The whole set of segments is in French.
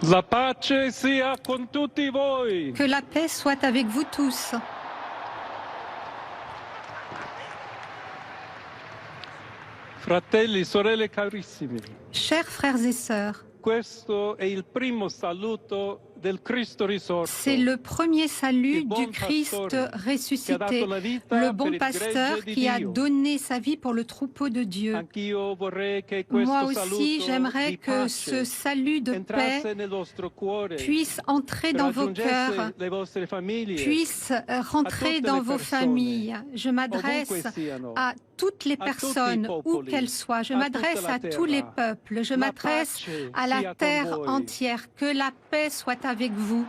La pace sia con tutti voi. Que la paix soit avec vous tous. Fratelli, sorelle carissimi, Chers frères et sœurs, questo è il primo saluto del Cristo risorto. c'est le premier salut du Christ ressuscité, le bon pasteur qui a donné sa vie pour le troupeau de Dieu. Moi aussi, j'aimerais que ce salut de paix puisse entrer dans vos cœurs, puisse rentrer dans vos familles. Je m'adresse à toutes les personnes, où qu'elles soient. Je m'adresse à tous les peuples. Je m'adresse à la terre entière. Que la paix soit avec vous.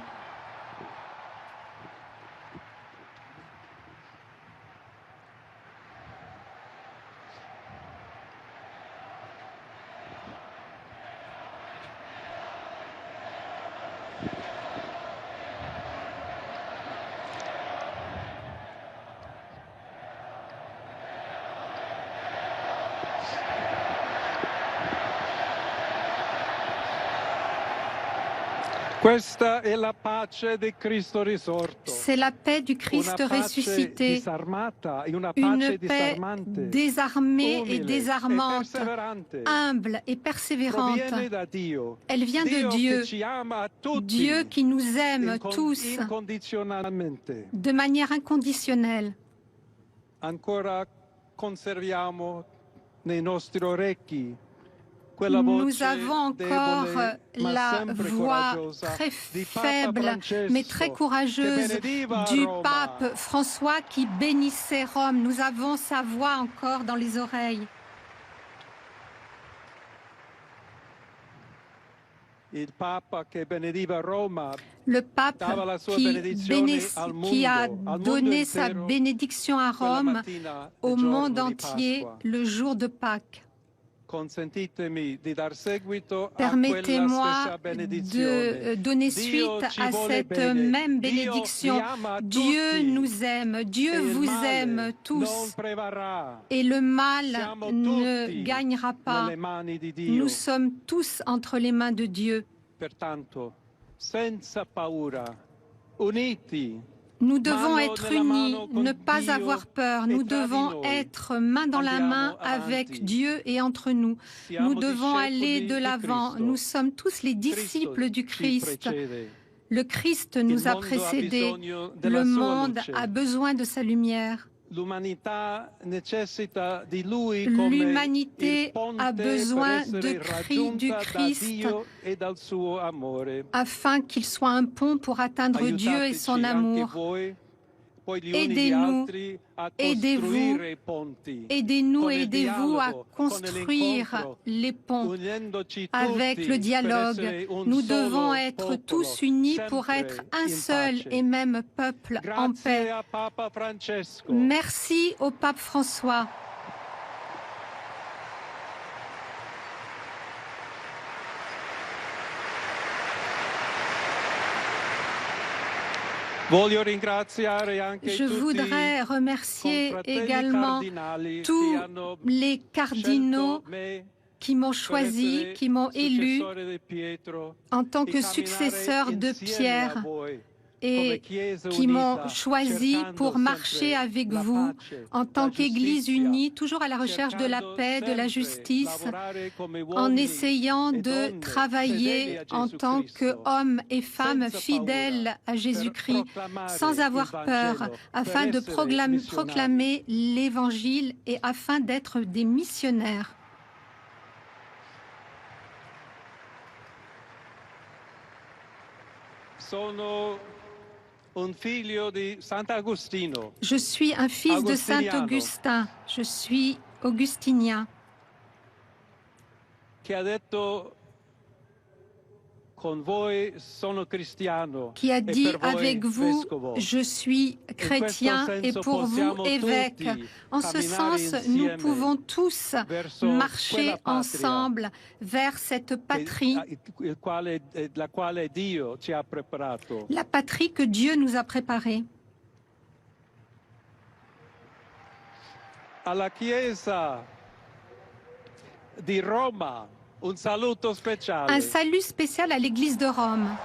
Questa è la pace di Cristo risorto. C'est la paix du Christ ressuscité, une paix désarmée et désarmante, humble et persévérante. Elle vient de Dieu, Dieu qui nous aime tous de manière inconditionnelle. Ancora conserviamo nei nostri orecchi. Nous avons encore la voix très faible mais très courageuse du pape François qui bénissait Rome. Nous avons sa voix encore dans les oreilles. Le pape qui a donné sa bénédiction à Rome au monde entier le jour de Pâques. Permettez-moi de donner suite à cette même bénédiction. Dieu nous aime, Dieu vous aime tous, et le mal ne gagnera pas. Nous sommes tous entre les mains de Dieu. Nous devons être unis, ne pas avoir peur. Nous devons être main dans la main avec Dieu et entre nous. Nous devons aller de l'avant. Nous sommes tous les disciples du Christ. Le Christ nous a précédés. Le monde a besoin de sa lumière. L'humanité a besoin de cris du Christ afin qu'il soit un pont pour atteindre Dieu et son amour. Aidez-nous, aidez-vous, aidez-nous et aidez-vous à construire les ponts avec le dialogue. Nous devons être tous unis pour être un seul et même peuple en paix. Merci au pape François. Je voudrais remercier également tous les cardinaux qui m'ont choisi, qui m'ont élu en tant que successeur de Pierre et qui m'ont choisi pour marcher avec vous en tant qu'Église unie, toujours à la recherche de la paix, de la justice, en essayant de travailler en tant qu'hommes et femmes fidèles à Jésus-Christ, sans avoir peur, afin de proclamer l'Évangile et afin d'être des missionnaires. Je suis un fils de Saint Augustin, je suis augustinien, qui a dit avec vous, je suis chrétien et pour vous évêque. En ce sens, nous pouvons tous marcher ensemble vers cette patrie, la patrie que Dieu nous a préparée. À la Chiesa di Roma, Un saluto speciale. Un salut spécial à l'Église de Rome.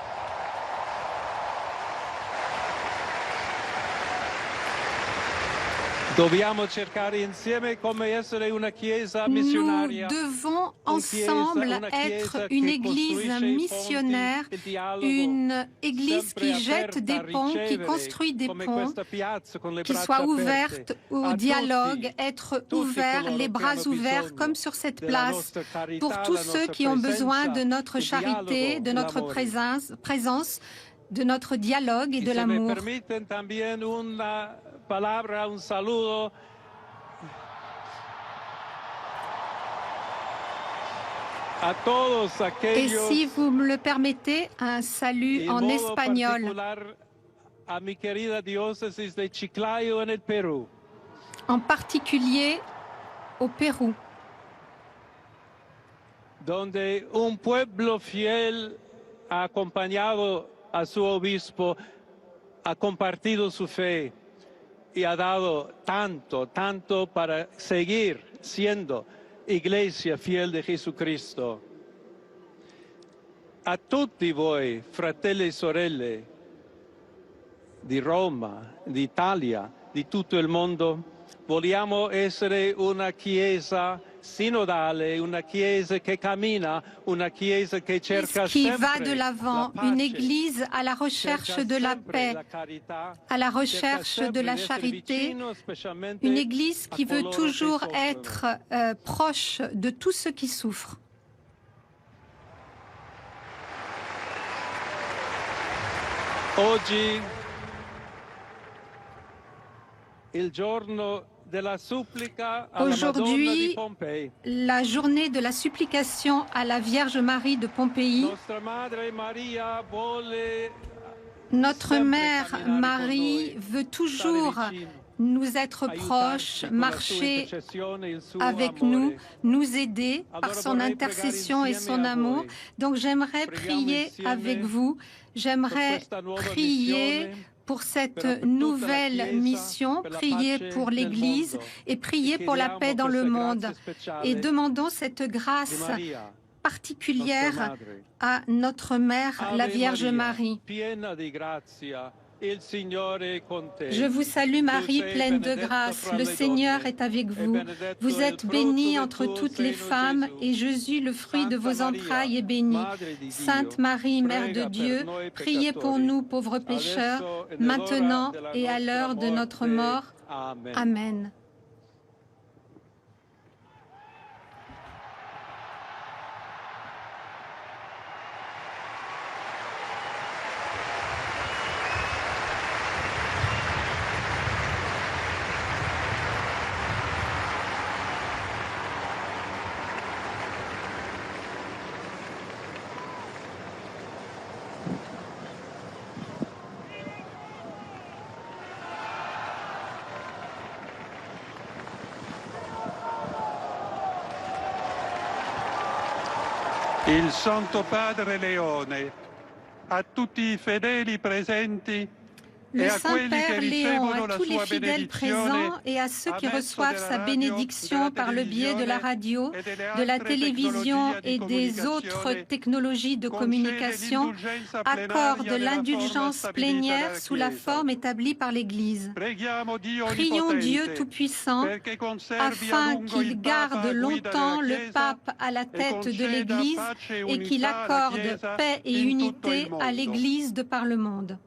Dobbiamo cercare insieme come essere una chiesa missionaria. Nous devons ensemble être une église missionnaire, une église qui jette des ponts, qui construit des ponts, qui soit ouverte au dialogue, être ouvert, les bras ouverts comme sur cette place, pour tous ceux qui ont besoin de notre charité, de notre présence, de notre dialogue et de l'amour. Palabra, un saludo. A todos Et aquellos, si vous me le permettez, un salut en espagnol. A mi querida diócesis de Chiclayo en el Perú. En particulier au Pérou. Donde un pueblo fiel ha acompañado a su obispo, ha compartido su fe y ha dado tanto para seguir siendo iglesia fiel de Jesucristo. A tutti voi, fratelli e sorelle di Roma, d'Italia, di tutto il mondo, vogliamo essere una chiesa synodale, una chiesa che cammina, una chiesa che cerca qui sempre va de l'avant, une église à la recherche de la paix, à la recherche de la charité, une église qui veut toujours être proche de tous ceux qui souffrent. Oggi, il giorno Aujourd'hui, la journée de la supplication à la Vierge Marie de Pompéi, notre Mère Marie veut toujours nous être proches, marcher avec nous, nous aider par son intercession et son amour. Donc j'aimerais prier avec vous, j'aimerais prier pour cette nouvelle mission, prier pour l'Église et prier pour la paix dans le monde. Et demandons cette grâce particulière à notre Mère, la Vierge Marie. Je vous salue Marie, pleine de grâce. Le Seigneur est avec vous. Vous êtes bénie entre toutes les femmes et Jésus, le fruit de vos entrailles, est béni. Sainte Marie, Mère de Dieu, priez pour nous pauvres pécheurs, maintenant et à l'heure de notre mort. Amen. Il Santo Padre Leone, a tutti i fedeli presenti Le Saint-Père Léon, à tous les fidèles présents et à ceux qui reçoivent sa bénédiction par le biais de la radio, de la télévision et des autres technologies de communication, accorde l'indulgence plénière sous la forme établie par l'Église. Prions Dieu Tout-Puissant afin qu'il garde longtemps le pape à la tête de l'Église et qu'il accorde paix et unité à l'Église de par le monde.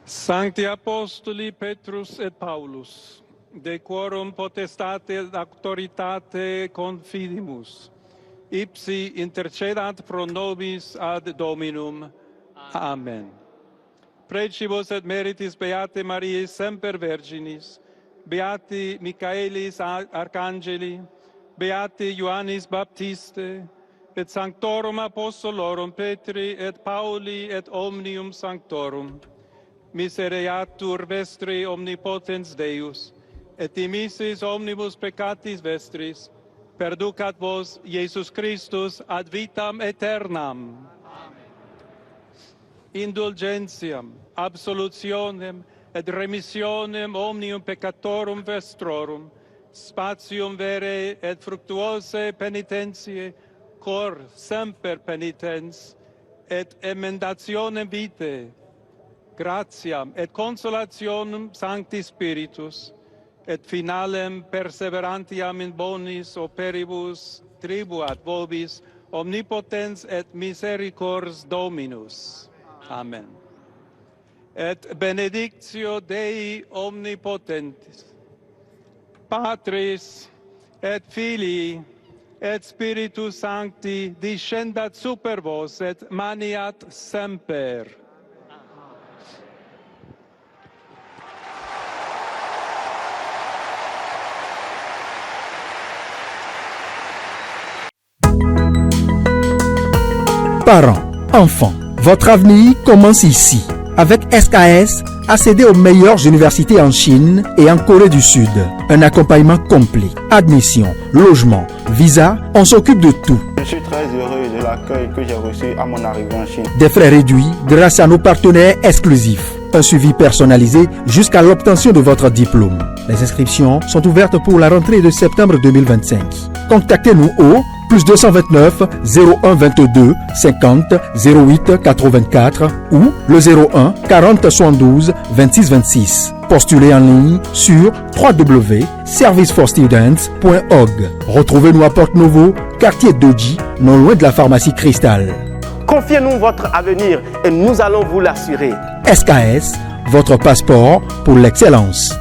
Sancti Apostoli Petrus et Paulus, de quorum potestate et auctoritate confidimus, ipsi intercedant pro nobis ad Dominum. Amen. Precibus et meritis Beate Mariae semper Virginis, Beati Michaelis Arcangeli, Beati Ioannis Baptiste, et Sanctorum Apostolorum Petri et Pauli et omnium Sanctorum. Misereatur vestri omnipotens Deus, et dimissis omnibus peccatis vestris, perducat vos Iesus Christus ad vitam aeternam. Indulgentiam, absolutionem et remissionem omnium peccatorum vestrorum, spatium vere et fructuose penitentiae, cor semper penitens, et emendationem vitae, gratiam et consolationem Sancti Spiritus, et finalem perseverantiam in bonis operibus tribuat vobis omnipotens et misericords Dominus. Amen. Et benedictio Dei omnipotentis, Patris et Filii et Spiritus Sancti descendat super vos et maniat semper. Parents, enfants, votre avenir commence ici. Avec SKS, accédez aux meilleures universités en Chine et en Corée du Sud. Un accompagnement complet, admission, logement, visa, on s'occupe de tout. Je suis très heureux de l'accueil que j'ai reçu à mon arrivée en Chine. Des frais réduits grâce à nos partenaires exclusifs. Un suivi personnalisé jusqu'à l'obtention de votre diplôme. Les inscriptions sont ouvertes pour la rentrée de septembre 2025. Contactez-nous au +229 01 22 50 08 84 ou le 01 40 72 26 26. Postulez en ligne sur www.serviceforstudents.org. Retrouvez-nous à Porte Novo, quartier Doji, non loin de la pharmacie Cristal. Confiez-nous votre avenir et nous allons vous l'assurer. SKS, votre passeport pour l'excellence.